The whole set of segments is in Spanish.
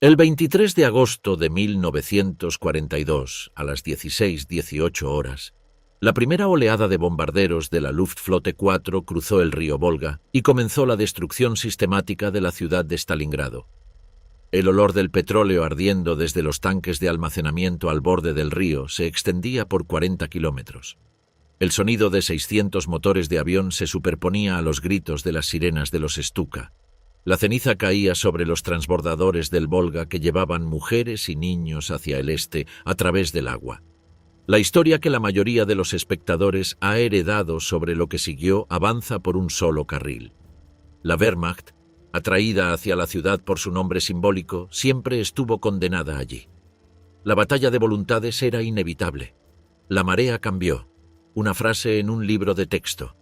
El 23 de agosto de 1942, a las 16:18 horas, la primera oleada de bombarderos de la Luftflotte 4 cruzó el río Volga y comenzó la destrucción sistemática de la ciudad de Stalingrado. El olor del petróleo ardiendo desde los tanques de almacenamiento al borde del río se extendía por 40 kilómetros. El sonido de 600 motores de avión se superponía a los gritos de las sirenas de los Stuka. La ceniza caía sobre los transbordadores del Volga que llevaban mujeres y niños hacia el este a través del agua. La historia que la mayoría de los espectadores ha heredado sobre lo que siguió avanza por un solo carril. La Wehrmacht, atraída hacia la ciudad por su nombre simbólico, siempre estuvo condenada allí. La batalla de voluntades era inevitable. La marea cambió. Una frase en un libro de texto.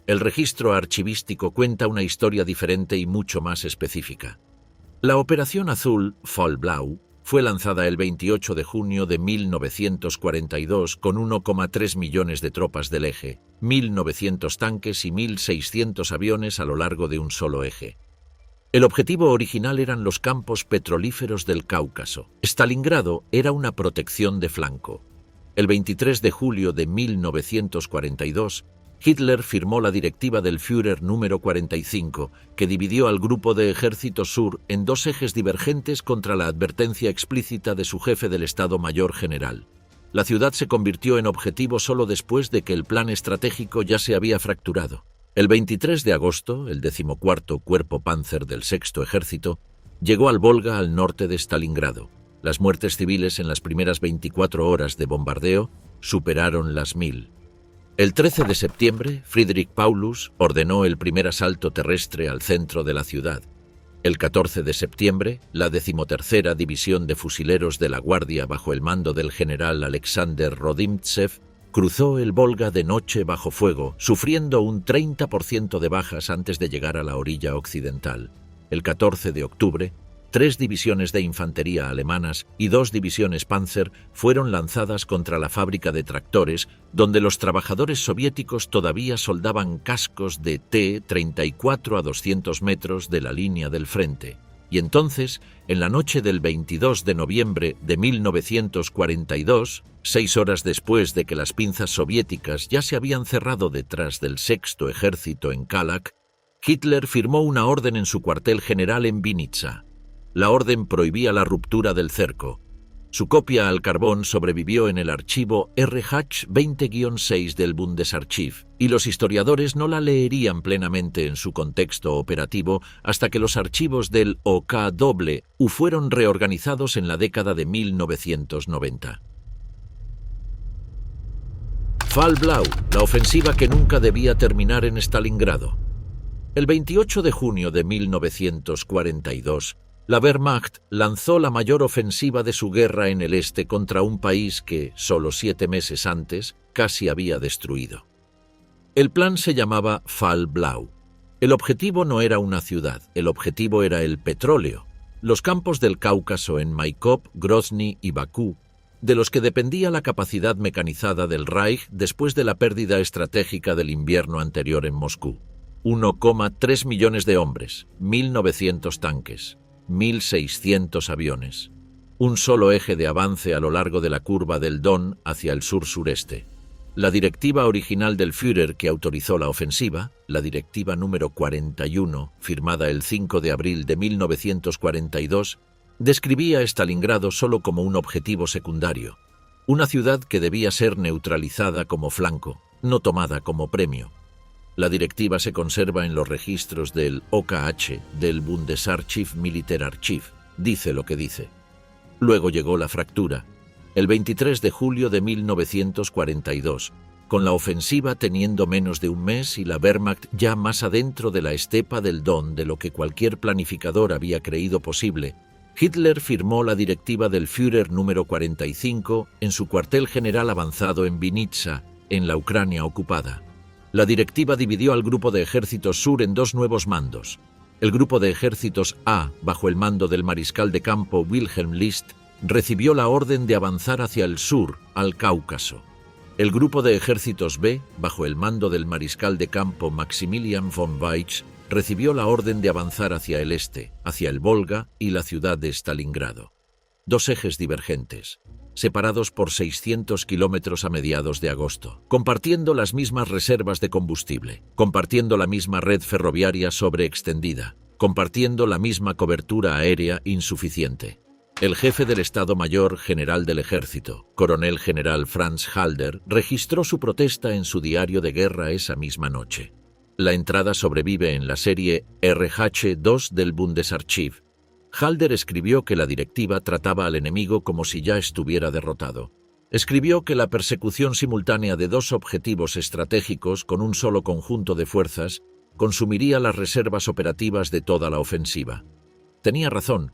El registro archivístico cuenta una historia diferente y mucho más específica. La Operación Azul, Fallblau, fue lanzada el 28 de junio de 1942 con 1,3 millones de tropas del eje, 1.900 tanques y 1.600 aviones a lo largo de un solo eje. El objetivo original eran los campos petrolíferos del Cáucaso. Stalingrado era una protección de flanco. El 23 de julio de 1942, Hitler firmó la directiva del Führer número 45, que dividió al Grupo de Ejército Sur en dos ejes divergentes contra la advertencia explícita de su jefe del Estado Mayor General. La ciudad se convirtió en objetivo solo después de que el plan estratégico ya se había fracturado. El 23 de agosto, el 14º Cuerpo Panzer del Sexto Ejército llegó al Volga al norte de Stalingrado. Las muertes civiles en las primeras 24 horas de bombardeo superaron las 1000. El 13 de septiembre, Friedrich Paulus ordenó el primer asalto terrestre al centro de la ciudad. El 14 de septiembre, la 13ª División de Fusileros de la Guardia bajo el mando del general Alexander Rodimtsev cruzó el Volga de noche bajo fuego, sufriendo un 30% de bajas antes de llegar a la orilla occidental. El 14 de octubre, 3 divisiones de infantería alemanas y 2 divisiones Panzer fueron lanzadas contra la fábrica de tractores, donde los trabajadores soviéticos todavía soldaban cascos de T-34 a 200 metros de la línea del frente. Y entonces, en la noche del 22 de noviembre de 1942, 6 horas después de que las pinzas soviéticas ya se habían cerrado detrás del Sexto Ejército en Kalach, Hitler firmó una orden en su cuartel general en Vinnitsa. La orden prohibía la ruptura del cerco. Su copia al carbón sobrevivió en el archivo RH-20-6 del Bundesarchiv, y los historiadores no la leerían plenamente en su contexto operativo hasta que los archivos del OKW fueron reorganizados en la década de 1990. Fallblau, la ofensiva que nunca debía terminar en Stalingrado. El 28 de junio de 1942, la Wehrmacht lanzó la mayor ofensiva de su guerra en el este contra un país que, solo 7 meses antes, casi había destruido. El plan se llamaba Fallblau. El objetivo no era una ciudad, el objetivo era el petróleo, los campos del Cáucaso en Maikop, Grozny y Bakú, de los que dependía la capacidad mecanizada del Reich después de la pérdida estratégica del invierno anterior en Moscú. 1,3 millones de hombres, 1.900 tanques, 1.600 aviones. Un solo eje de avance a lo largo de la curva del Don hacia el sur-sureste. La directiva original del Führer que autorizó la ofensiva, la directiva número 41, firmada el 5 de abril de 1942, describía a Stalingrado solo como un objetivo secundario, una ciudad que debía ser neutralizada como flanco, no tomada como premio. La directiva se conserva en los registros del OKH, del Bundesarchiv Militärarchiv. Dice lo que dice. Luego llegó la fractura, el 23 de julio de 1942, con la ofensiva teniendo menos de un mes y la Wehrmacht ya más adentro de la estepa del Don de lo que cualquier planificador había creído posible. Hitler firmó la directiva del Führer número 45 en su cuartel general avanzado en Vinnitsa, en la Ucrania ocupada. La directiva dividió al Grupo de Ejércitos Sur en 2 nuevos mandos. El Grupo de Ejércitos A, bajo el mando del mariscal de campo Wilhelm List, recibió la orden de avanzar hacia el sur, al Cáucaso. El Grupo de Ejércitos B, bajo el mando del mariscal de campo Maximilian von Weitz, recibió la orden de avanzar hacia el este, hacia el Volga y la ciudad de Stalingrado. Dos ejes divergentes, separados por 600 kilómetros a mediados de agosto, compartiendo las mismas reservas de combustible, compartiendo la misma red ferroviaria sobreextendida, compartiendo la misma cobertura aérea insuficiente. El jefe del Estado Mayor General del Ejército, coronel general Franz Halder, registró su protesta en su diario de guerra esa misma noche. La entrada sobrevive en la serie RH2 del Bundesarchiv. Halder escribió que la directiva trataba al enemigo como si ya estuviera derrotado. Escribió que la persecución simultánea de dos objetivos estratégicos con un solo conjunto de fuerzas consumiría las reservas operativas de toda la ofensiva. Tenía razón.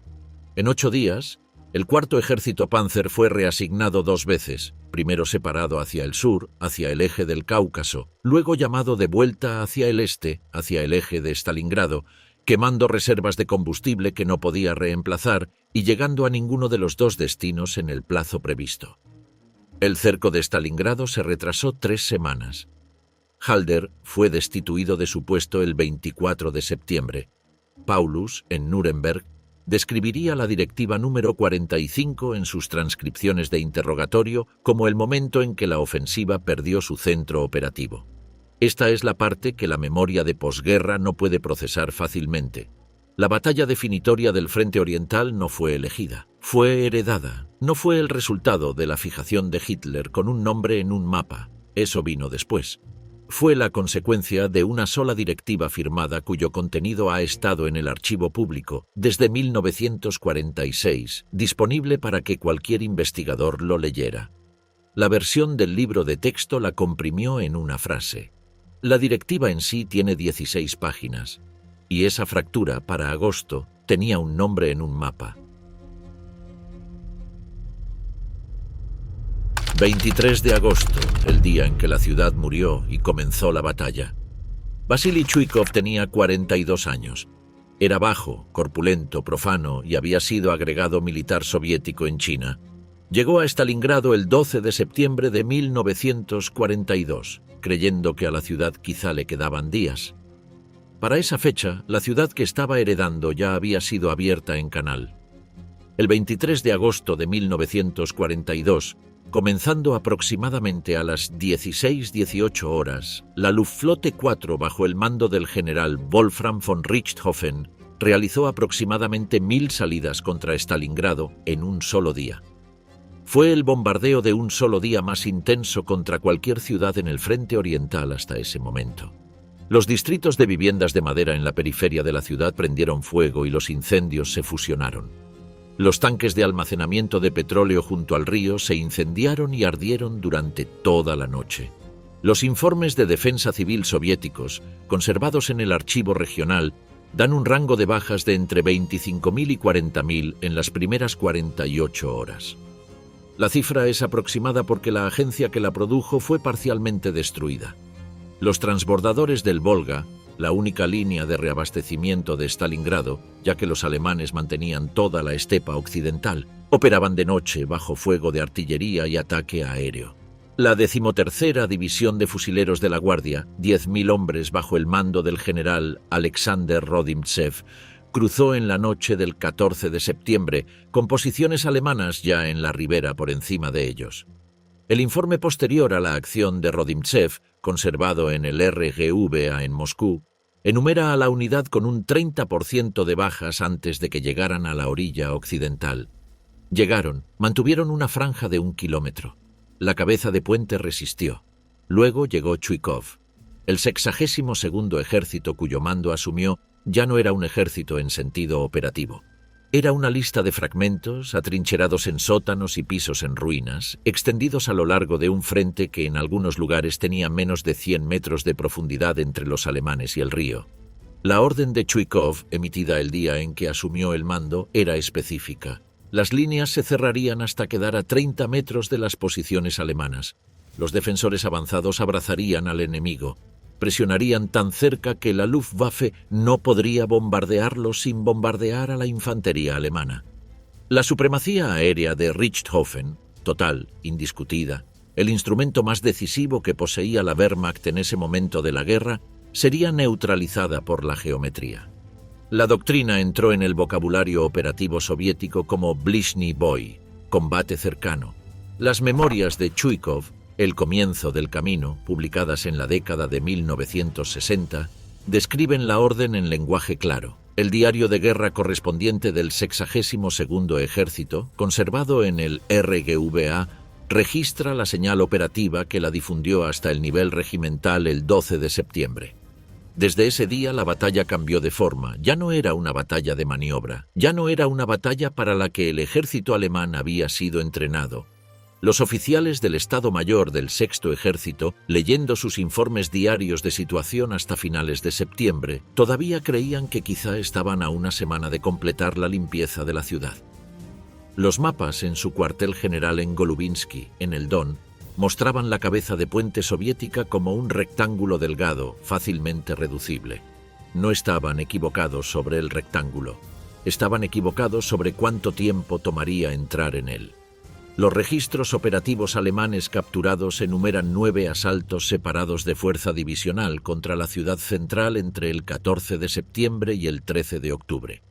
En 8 días, el cuarto ejército Panzer fue reasignado 2 veces, primero separado hacia el sur, hacia el eje del Cáucaso, luego llamado de vuelta hacia el este, hacia el eje de Stalingrado, quemando reservas de combustible que no podía reemplazar y llegando a ninguno de los dos destinos en el plazo previsto. El cerco de Stalingrado se retrasó 3 semanas. Halder fue destituido de su puesto el 24 de septiembre. Paulus, en Nuremberg, describiría la directiva número 45 en sus transcripciones de interrogatorio como el momento en que la ofensiva perdió su centro operativo. Esta es la parte que la memoria de posguerra no puede procesar fácilmente. La batalla definitoria del Frente Oriental no fue elegida, fue heredada, no fue el resultado de la fijación de Hitler con un nombre en un mapa, eso vino después. Fue la consecuencia de una sola directiva firmada cuyo contenido ha estado en el archivo público desde 1946, disponible para que cualquier investigador lo leyera. La versión del libro de texto la comprimió en una frase. La directiva en sí tiene 16 páginas, y esa fractura, para agosto, tenía un nombre en un mapa. 23 de agosto, el día en que la ciudad murió y comenzó la batalla. Vasily Chuikov tenía 42 años. Era bajo, corpulento, profano y había sido agregado militar soviético en China. Llegó a Stalingrado el 12 de septiembre de 1942, creyendo que a la ciudad quizá le quedaban días. Para esa fecha, la ciudad que estaba heredando ya había sido abierta en canal. El 23 de agosto de 1942, comenzando aproximadamente a las 16:18 horas, la Luftflotte 4 bajo el mando del general Wolfram von Richthofen realizó aproximadamente 1000 salidas contra Stalingrado en un solo día. Fue el bombardeo de un solo día más intenso contra cualquier ciudad en el frente oriental hasta ese momento. Los distritos de viviendas de madera en la periferia de la ciudad prendieron fuego y los incendios se fusionaron. Los tanques de almacenamiento de petróleo junto al río se incendiaron y ardieron durante toda la noche. Los informes de defensa civil soviéticos, conservados en el archivo regional, dan un rango de bajas de entre 25.000 y 40.000 en las primeras 48 horas. La cifra es aproximada porque la agencia que la produjo fue parcialmente destruida. Los transbordadores del Volga, la única línea de reabastecimiento de Stalingrado, ya que los alemanes mantenían toda la estepa occidental, operaban de noche bajo fuego de artillería y ataque aéreo. La 13ª División de Fusileros de la Guardia, 10.000 hombres bajo el mando del general Alexander Rodimtsev, cruzó en la noche del 14 de septiembre, con posiciones alemanas ya en la ribera por encima de ellos. El informe posterior a la acción de Rodimtsev, conservado en el RGVA en Moscú, enumera a la unidad con un 30% de bajas antes de que llegaran a la orilla occidental. Llegaron, mantuvieron una franja de 1 kilómetro. La cabeza de puente resistió. Luego llegó Chuikov. El 62º ejército cuyo mando asumió ya no era un ejército en sentido operativo. Era una lista de fragmentos atrincherados en sótanos y pisos en ruinas, extendidos a lo largo de un frente que en algunos lugares tenía menos de 100 metros de profundidad entre los alemanes y el río. La orden de Chuikov, emitida el día en que asumió el mando, era específica. Las líneas se cerrarían hasta quedar a 30 metros de las posiciones alemanas. Los defensores avanzados abrazarían al enemigo. Presionarían tan cerca que la Luftwaffe no podría bombardearlos sin bombardear a la infantería alemana. La supremacía aérea de Richthofen, total, indiscutida, el instrumento más decisivo que poseía la Wehrmacht en ese momento de la guerra, sería neutralizada por la geometría. La doctrina entró en el vocabulario operativo soviético como Blizhny Boy, combate cercano. Las memorias de Chuikov, El comienzo del camino, publicadas en la década de 1960, describen la orden en lenguaje claro. El diario de guerra correspondiente del 62º Ejército, conservado en el RGVA, registra la señal operativa que la difundió hasta el nivel regimental el 12 de septiembre. Desde ese día la batalla cambió de forma. Ya no era una batalla de maniobra, ya no era una batalla para la que el ejército alemán había sido entrenado. Los oficiales del Estado Mayor del Sexto Ejército, leyendo sus informes diarios de situación hasta finales de septiembre, todavía creían que quizá estaban a una semana de completar la limpieza de la ciudad. Los mapas en su cuartel general en Golubinsky, en el Don, mostraban la cabeza de puente soviética como un rectángulo delgado, fácilmente reducible. No estaban equivocados sobre el rectángulo, estaban equivocados sobre cuánto tiempo tomaría entrar en él. Los registros operativos alemanes capturados enumeran 9 asaltos separados de fuerza divisional contra la ciudad central entre el 14 de septiembre y el 13 de octubre.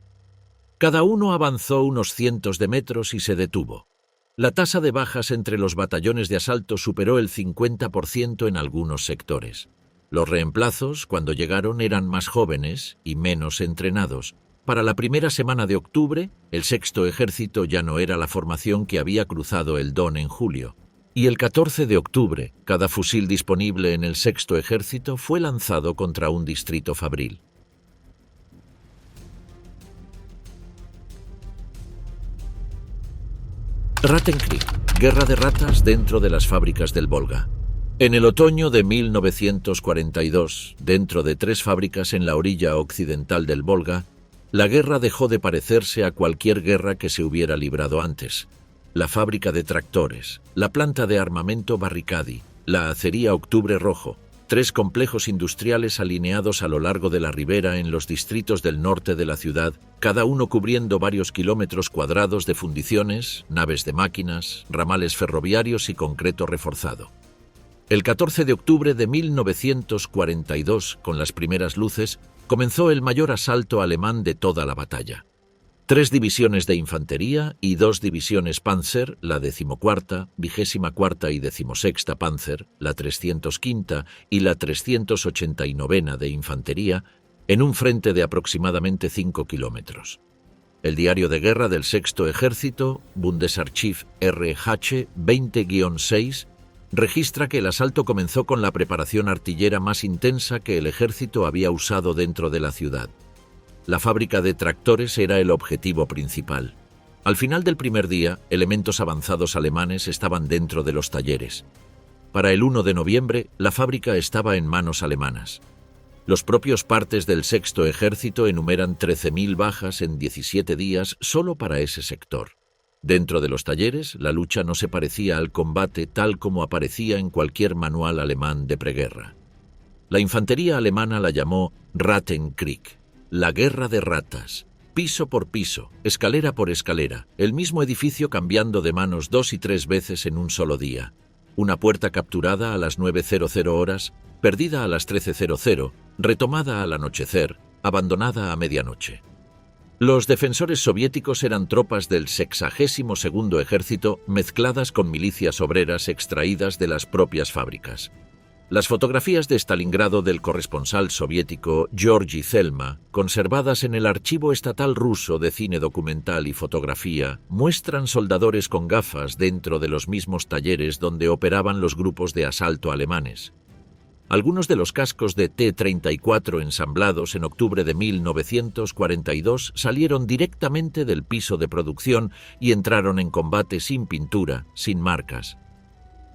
Cada uno avanzó unos cientos de metros y se detuvo. La tasa de bajas entre los batallones de asalto superó el 50% en algunos sectores. Los reemplazos, cuando llegaron, eran más jóvenes y menos entrenados. Para la primera semana de octubre, el Sexto Ejército ya no era la formación que había cruzado el Don en julio. Y el 14 de octubre, cada fusil disponible en el Sexto Ejército fue lanzado contra un distrito fabril. Rattenkrieg, guerra de ratas dentro de las fábricas del Volga. En el otoño de 1942, dentro de 3 fábricas en la orilla occidental del Volga, la guerra dejó de parecerse a cualquier guerra que se hubiera librado antes. La fábrica de tractores, la planta de armamento Barricadi, la acería Octubre Rojo, 3 complejos industriales alineados a lo largo de la ribera en los distritos del norte de la ciudad, cada uno cubriendo varios kilómetros cuadrados de fundiciones, naves de máquinas, ramales ferroviarios y concreto reforzado. El 14 de octubre de 1942, con las primeras luces, comenzó el mayor asalto alemán de toda la batalla. 3 divisiones de infantería y 2 divisiones Panzer, la 14ª, 24ª y 16ª Panzer, la 305ª y la 389ª de infantería, en un frente de aproximadamente 5 kilómetros. El diario de guerra del Sexto Ejército, Bundesarchiv RH 20-6, registra que el asalto comenzó con la preparación artillera más intensa que el ejército había usado dentro de la ciudad. La fábrica de tractores era el objetivo principal. Al final del primer día, elementos avanzados alemanes estaban dentro de los talleres. Para el 1 de noviembre, la fábrica estaba en manos alemanas. Los propios partes del Sexto Ejército enumeran 13.000 bajas en 17 días solo para ese sector. Dentro de los talleres, la lucha no se parecía al combate tal como aparecía en cualquier manual alemán de preguerra. La infantería alemana la llamó Rattenkrieg, la guerra de ratas, piso por piso, escalera por escalera, el mismo edificio cambiando de manos 2 y 3 veces en un solo día. Una puerta capturada a las 9:00 horas, perdida a las 13:00, retomada al anochecer, abandonada a medianoche. Los defensores soviéticos eran tropas del 62º Ejército mezcladas con milicias obreras extraídas de las propias fábricas. Las fotografías de Stalingrado del corresponsal soviético Georgy Zelma, conservadas en el Archivo Estatal Ruso de Cine Documental y Fotografía, muestran soldadores con gafas dentro de los mismos talleres donde operaban los grupos de asalto alemanes. Algunos de los cascos de T-34 ensamblados en octubre de 1942 salieron directamente del piso de producción y entraron en combate sin pintura, sin marcas.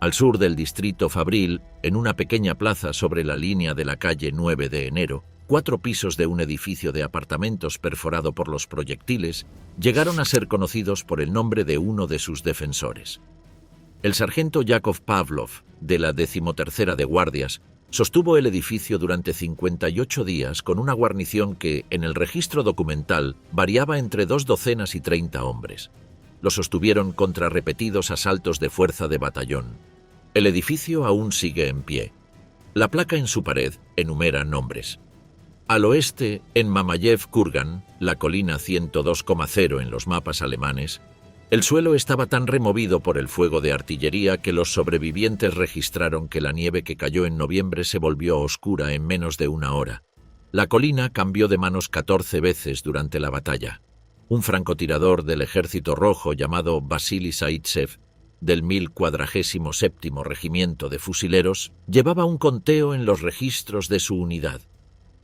Al sur del distrito fabril, en una pequeña plaza sobre la línea de la calle 9 de enero, 4 pisos de un edificio de apartamentos perforado por los proyectiles llegaron a ser conocidos por el nombre de uno de sus defensores. El sargento Yakov Pavlov, de la 13ª de Guardias, sostuvo el edificio durante 58 días con una guarnición que, en el registro documental, variaba entre 2 docenas y 30 hombres. Lo sostuvieron contra repetidos asaltos de fuerza de batallón. El edificio aún sigue en pie. La placa en su pared enumera nombres. Al oeste, en Mamayev-Kurgan, la colina 102,0 en los mapas alemanes, el suelo estaba tan removido por el fuego de artillería que los sobrevivientes registraron que la nieve que cayó en noviembre se volvió oscura en menos de una hora. La colina cambió de manos 14 veces durante la batalla. Un francotirador del Ejército Rojo llamado Vasily Zaitsev, del 1047º Regimiento de Fusileros, llevaba un conteo en los registros de su unidad.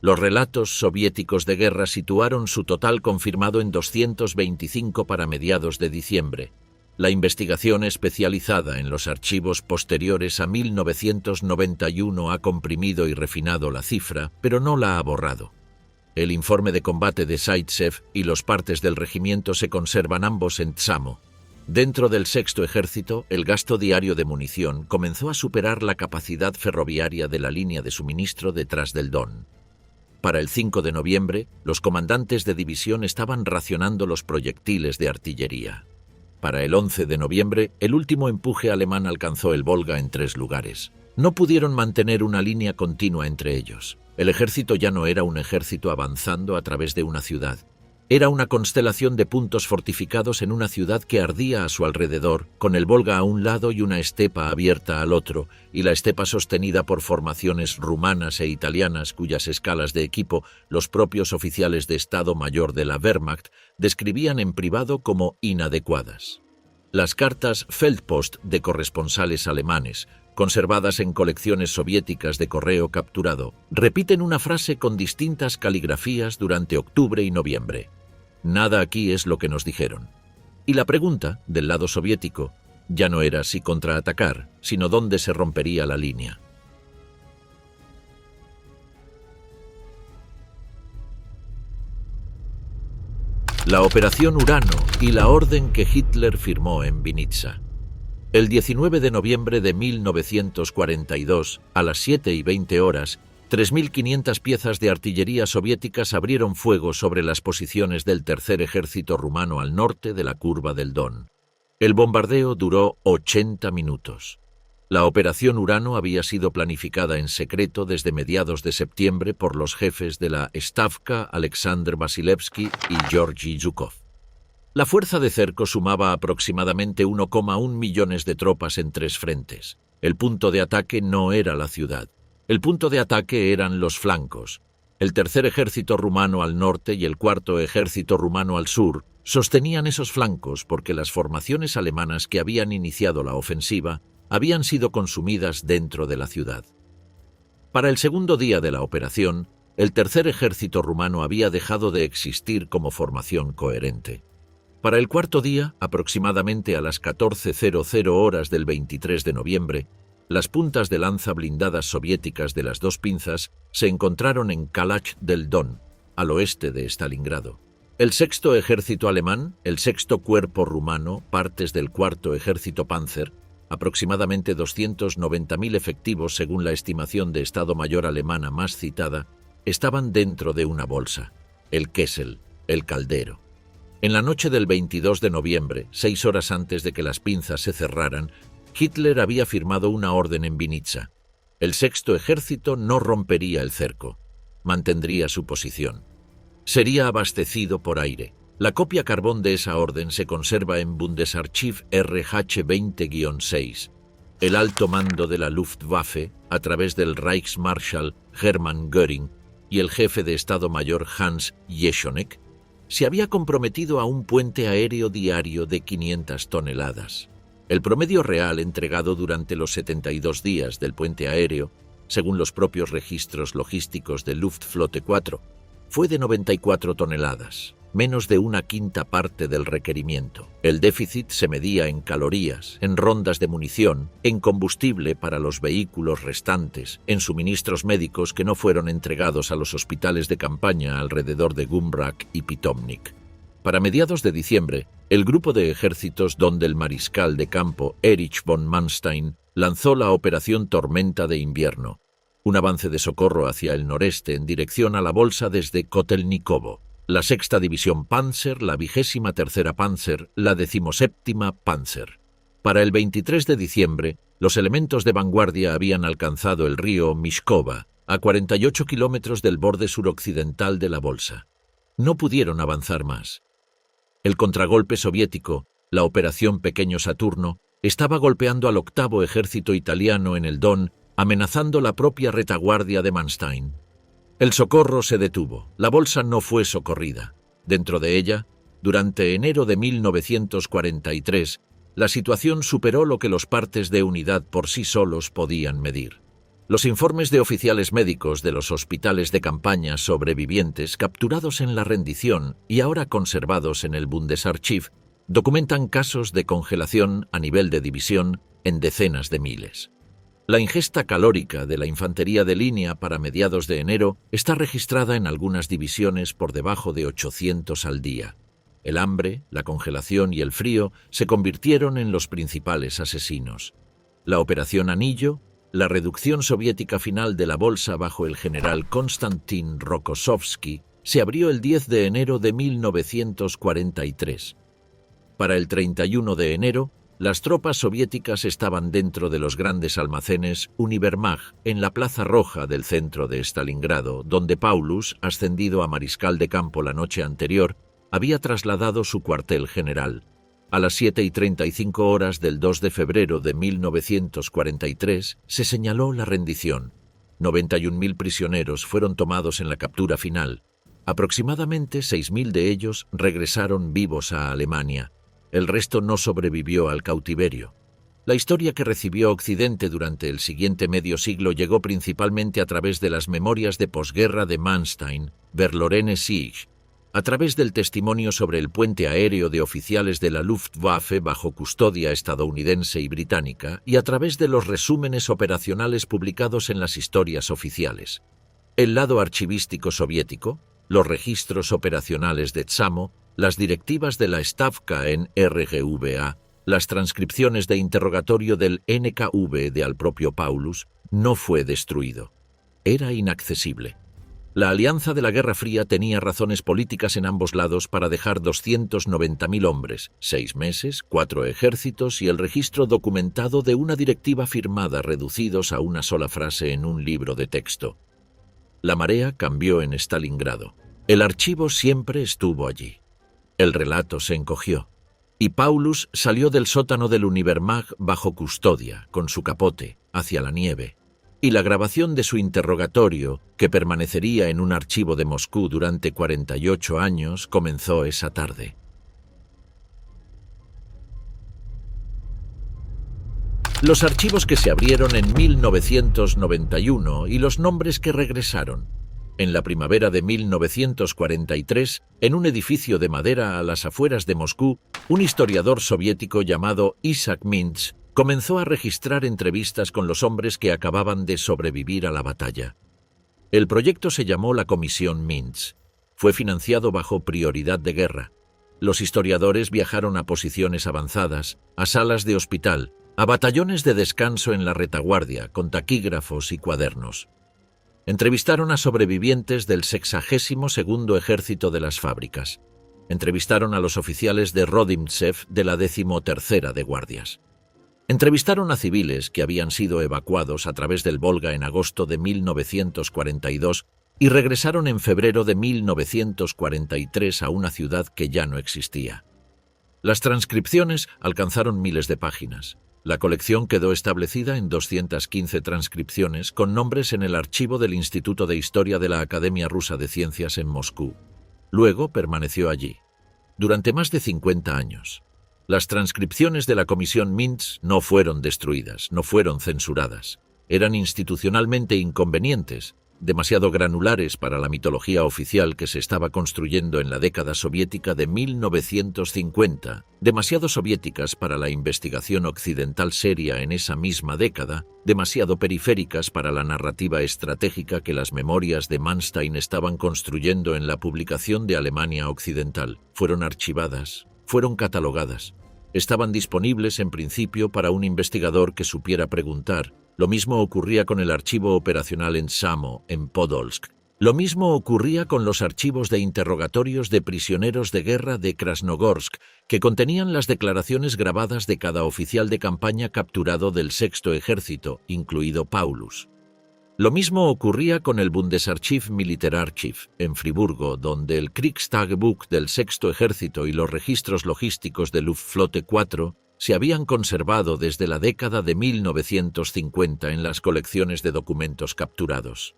Los relatos soviéticos de guerra situaron su total confirmado en 225 para mediados de diciembre. La investigación especializada en los archivos posteriores a 1991 ha comprimido y refinado la cifra, pero no la ha borrado. El informe de combate de Zaitsev y los partes del regimiento se conservan ambos en Tzamo. Dentro del Sexto Ejército, el gasto diario de munición comenzó a superar la capacidad ferroviaria de la línea de suministro detrás del Don. Para el 5 de noviembre, los comandantes de división estaban racionando los proyectiles de artillería. Para el 11 de noviembre, el último empuje alemán alcanzó el Volga en 3 lugares. No pudieron mantener una línea continua entre ellos. El ejército ya no era un ejército avanzando a través de una ciudad. Era una constelación de puntos fortificados en una ciudad que ardía a su alrededor, con el Volga a un lado y una estepa abierta al otro, y la estepa sostenida por formaciones rumanas e italianas cuyas escalas de equipo los propios oficiales de Estado Mayor de la Wehrmacht describían en privado como inadecuadas. Las cartas Feldpost de corresponsales alemanes, conservadas en colecciones soviéticas de correo capturado, repiten una frase con distintas caligrafías durante octubre y noviembre. Nada aquí es lo que nos dijeron. Y la pregunta, del lado soviético, ya no era si contraatacar, sino dónde se rompería la línea. La Operación Urano y la orden que Hitler firmó en Vinnitsa. El 19 de noviembre de 1942, a las 7:20 horas, 3.500 piezas de artillería soviéticas abrieron fuego sobre las posiciones del Tercer Ejército rumano al norte de la curva del Don. El bombardeo duró 80 minutos. La Operación Urano había sido planificada en secreto desde mediados de septiembre por los jefes de la Stavka, Alexander Vasilevsky y Georgy Zhukov. La fuerza de cerco sumaba aproximadamente 1,1 millones de tropas en 3 frentes. El punto de ataque no era la ciudad. El punto de ataque eran los flancos. El Tercer Ejército rumano al norte y el Cuarto Ejército rumano al sur sostenían esos flancos porque las formaciones alemanas que habían iniciado la ofensiva habían sido consumidas dentro de la ciudad. Para el segundo día de la operación, el Tercer Ejército rumano había dejado de existir como formación coherente. Para el cuarto día, aproximadamente a las 14:00 horas del 23 de noviembre, las puntas de lanza blindadas soviéticas de las 2 pinzas se encontraron en Kalach del Don, al oeste de Stalingrado. El Sexto Ejército alemán, el Sexto Cuerpo rumano, partes del Cuarto Ejército Panzer, aproximadamente 290.000 efectivos según la estimación de Estado Mayor alemana más citada, estaban dentro de una bolsa, el Kessel, el caldero. En la noche del 22 de noviembre, 6 horas antes de que las pinzas se cerraran, Hitler había firmado una orden en Vinnitsa. El Sexto Ejército no rompería el cerco, mantendría su posición. Sería abastecido por aire. La copia carbón de esa orden se conserva en Bundesarchiv RH-20-6. El alto mando de la Luftwaffe, a través del Reichsmarschall Hermann Göring y el jefe de Estado Mayor Hans Jeschonek, se había comprometido a un puente aéreo diario de 500 toneladas. El promedio real entregado durante los 72 días del puente aéreo, según los propios registros logísticos del Luftflotte 4, fue de 94 toneladas, menos de 1/5 parte del requerimiento. El déficit se medía en calorías, en rondas de munición, en combustible para los vehículos restantes, en suministros médicos que no fueron entregados a los hospitales de campaña alrededor de Gumrak y Pitomnik. Para mediados de diciembre, el grupo de ejércitos donde el mariscal de campo Erich von Manstein lanzó la Operación Tormenta de Invierno, un avance de socorro hacia el noreste en dirección a la bolsa desde Kotelnikovo, la 6ª División Panzer, la 23ª Panzer, la 17ª Panzer. Para el 23 de diciembre, Los elementos de vanguardia habían alcanzado el río Mishkova, a 48 kilómetros del borde suroccidental de la bolsa. No pudieron avanzar más. El contragolpe soviético, la Operación Pequeño Saturno, estaba golpeando al octavo ejército italiano en el Don, amenazando la propia retaguardia de Manstein. El socorro se detuvo. La bolsa no fue socorrida. Dentro de ella, durante enero de 1943, la situación superó lo que los partes de unidad por sí solos podían medir. Los informes de oficiales médicos de los hospitales de campaña sobrevivientes capturados en la rendición y ahora conservados en el Bundesarchiv documentan casos de congelación a nivel de división en decenas de miles. La ingesta calórica de la infantería de línea para mediados de enero está registrada en algunas divisiones por debajo de 800 al día. El hambre, la congelación y el frío se convirtieron en los principales asesinos. La Operación Anillo, la reducción soviética final de la bolsa bajo el general Konstantin Rokossovsky, se abrió el 10 de enero de 1943. Para el 31 de enero, las tropas soviéticas estaban dentro de los grandes almacenes Univermag en la Plaza Roja del centro de Stalingrado, donde Paulus, ascendido a mariscal de campo la noche anterior, había trasladado su cuartel general. A las 7:35 horas del 2 de febrero de 1943 se señaló la rendición. 91.000 prisioneros fueron tomados en la captura final. Aproximadamente 6.000 de ellos regresaron vivos a Alemania. El resto no sobrevivió al cautiverio. La historia que recibió Occidente durante el siguiente medio siglo llegó principalmente a través de las memorias de posguerra de Manstein, Verlorene Sieg, a través del testimonio sobre el puente aéreo de oficiales de la Luftwaffe bajo custodia estadounidense y británica y a través de los resúmenes operacionales publicados en las historias oficiales. El lado archivístico soviético, los registros operacionales de Tsamo, las directivas de la Stavka en RGVA, las transcripciones de interrogatorio del NKV de al propio Paulus, no fue destruido. Era inaccesible. La alianza de la Guerra Fría tenía razones políticas en ambos lados para dejar 290.000 hombres, 6 meses, 4 ejércitos y el registro documentado de una directiva firmada reducidos a una sola frase en un libro de texto. La marea cambió en Stalingrado. El archivo siempre estuvo allí. El relato se encogió, y Paulus salió del sótano del Univermag bajo custodia, con su capote, hacia la nieve, y la grabación de su interrogatorio, que permanecería en un archivo de Moscú durante 48 años, comenzó esa tarde. Los archivos que se abrieron en 1991 y los nombres que regresaron. En la primavera de 1943, en un edificio de madera a las afueras de Moscú, un historiador soviético llamado Isaac Mintz comenzó a registrar entrevistas con los hombres que acababan de sobrevivir a la batalla. El proyecto se llamó la Comisión Mintz. Fue financiado bajo prioridad de guerra. Los historiadores viajaron a posiciones avanzadas, a salas de hospital, a batallones de descanso en la retaguardia, con taquígrafos y cuadernos. Entrevistaron a sobrevivientes del 62º Ejército de las Fábricas. Entrevistaron a los oficiales de Rodimtsev de la 13ª de Guardias. Entrevistaron a civiles que habían sido evacuados a través del Volga en agosto de 1942 y regresaron en febrero de 1943 a una ciudad que ya no existía. Las transcripciones alcanzaron miles de páginas. La colección quedó establecida en 215 transcripciones con nombres en el archivo del Instituto de Historia de la Academia Rusa de Ciencias en Moscú. Luego permaneció allí, durante más de 50 años. Las transcripciones de la Comisión Mintz no fueron destruidas, no fueron censuradas. Eran institucionalmente inconvenientes, demasiado granulares para la mitología oficial que se estaba construyendo en la década soviética de 1950, demasiado soviéticas para la investigación occidental seria en esa misma década, demasiado periféricas para la narrativa estratégica que las memorias de Manstein estaban construyendo en la publicación de Alemania Occidental. Fueron archivadas, fueron catalogadas. Estaban disponibles en principio para un investigador que supiera preguntar. Lo mismo ocurría con el archivo operacional en Samo, en Podolsk. Lo mismo ocurría con los archivos de interrogatorios de prisioneros de guerra de Krasnogorsk, que contenían las declaraciones grabadas de cada oficial de campaña capturado del Sexto Ejército, incluido Paulus. Lo mismo ocurría con el Bundesarchiv Militärarchiv, en Friburgo, donde el Kriegstagebuch del Sexto Ejército y los registros logísticos de Luftflotte 4 se habían conservado desde la década de 1950 en las colecciones de documentos capturados.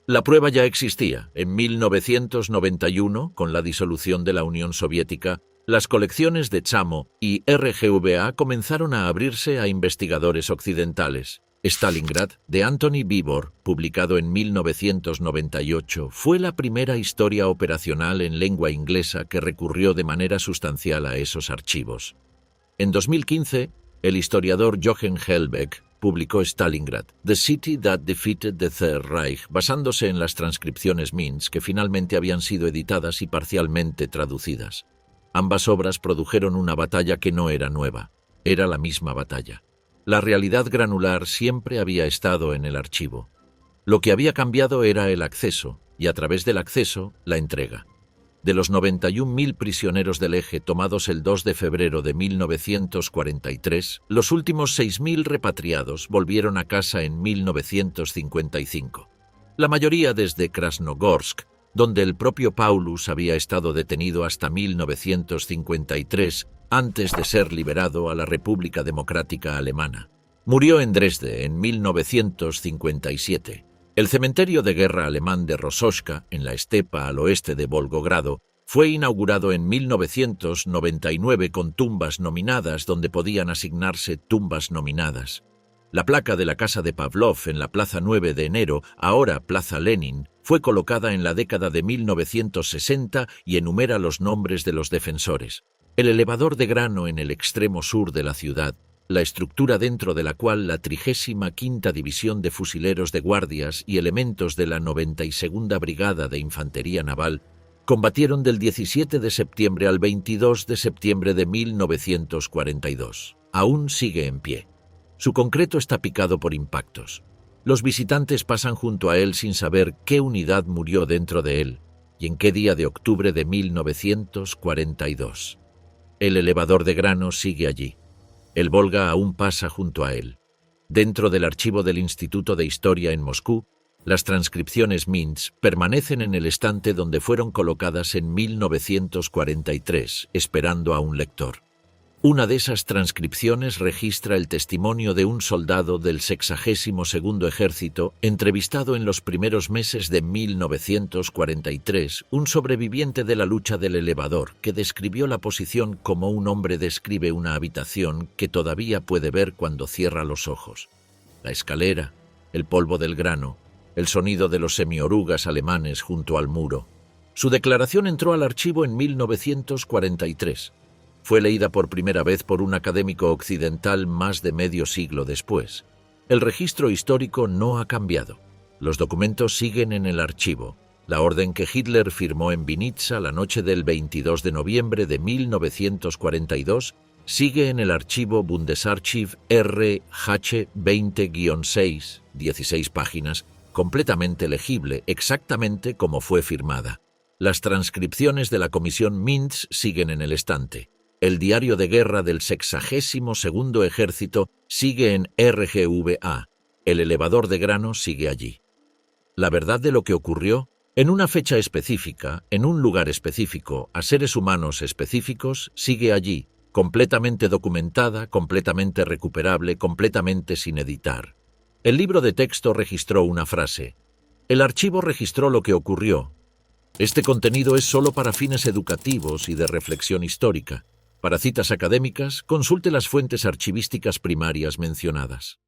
La prueba ya existía. En 1991, con la disolución de la Unión Soviética, las colecciones de Chamo y RGVA comenzaron a abrirse a investigadores occidentales. Stalingrad, de Anthony Beevor, publicado en 1998, fue la primera historia operacional en lengua inglesa que recurrió de manera sustancial a esos archivos. En 2015, el historiador Jochen Hellbeck publicó Stalingrad, The City That Defeated the Third Reich, basándose en las transcripciones Mintz que finalmente habían sido editadas y parcialmente traducidas. Ambas obras produjeron una batalla que no era nueva, era la misma batalla. La realidad granular siempre había estado en el archivo. Lo que había cambiado era el acceso, y a través del acceso, la entrega. De los 91.000 prisioneros del Eje tomados el 2 de febrero de 1943, los últimos 6.000 repatriados volvieron a casa en 1955. La mayoría desde Krasnogorsk, donde el propio Paulus había estado detenido hasta 1953, antes de ser liberado a la República Democrática Alemana. Murió en Dresde en 1957. El cementerio de guerra alemán de Rosochka, en la estepa al oeste de Volgogrado, fue inaugurado en 1999 con tumbas nominadas donde podían asignarse tumbas nominadas. La placa de la casa de Pavlov en la Plaza 9 de Enero, ahora Plaza Lenin, fue colocada en la década de 1960 y enumera los nombres de los defensores. El elevador de grano en el extremo sur de la ciudad, la estructura dentro de la cual la 35ª División de Fusileros de Guardias y elementos de la 92ª Brigada de Infantería Naval combatieron del 17 de septiembre al 22 de septiembre de 1942. Aún sigue en pie. Su concreto está picado por impactos. Los visitantes pasan junto a él sin saber qué unidad murió dentro de él y en qué día de octubre de 1942. El elevador de grano sigue allí. El Volga aún pasa junto a él. Dentro del archivo del Instituto de Historia en Moscú, las transcripciones Mintz permanecen en el estante donde fueron colocadas en 1943, esperando a un lector. Una de esas transcripciones registra el testimonio de un soldado del 62º Ejército entrevistado en los primeros meses de 1943, un sobreviviente de la lucha del elevador, que describió la posición como un hombre describe una habitación que todavía puede ver cuando cierra los ojos. La escalera, el polvo del grano, el sonido de los semiorugas alemanes junto al muro. Su declaración entró al archivo en 1943. Fue leída por primera vez por un académico occidental más de medio siglo después. El registro histórico no ha cambiado. Los documentos siguen en el archivo. La orden que Hitler firmó en Vinitsa la noche del 22 de noviembre de 1942 sigue en el archivo Bundesarchiv RH 20-6, 16 páginas, completamente legible, exactamente como fue firmada. Las transcripciones de la comisión Mintz siguen en el estante. El diario de guerra del 62º Ejército sigue en RGVA. El elevador de grano sigue allí. La verdad de lo que ocurrió, en una fecha específica, en un lugar específico, a seres humanos específicos, sigue allí, completamente documentada, completamente recuperable, completamente sin editar. El libro de texto registró una frase. El archivo registró lo que ocurrió. Este contenido es solo para fines educativos y de reflexión histórica. Para citas académicas, consulte las fuentes archivísticas primarias mencionadas.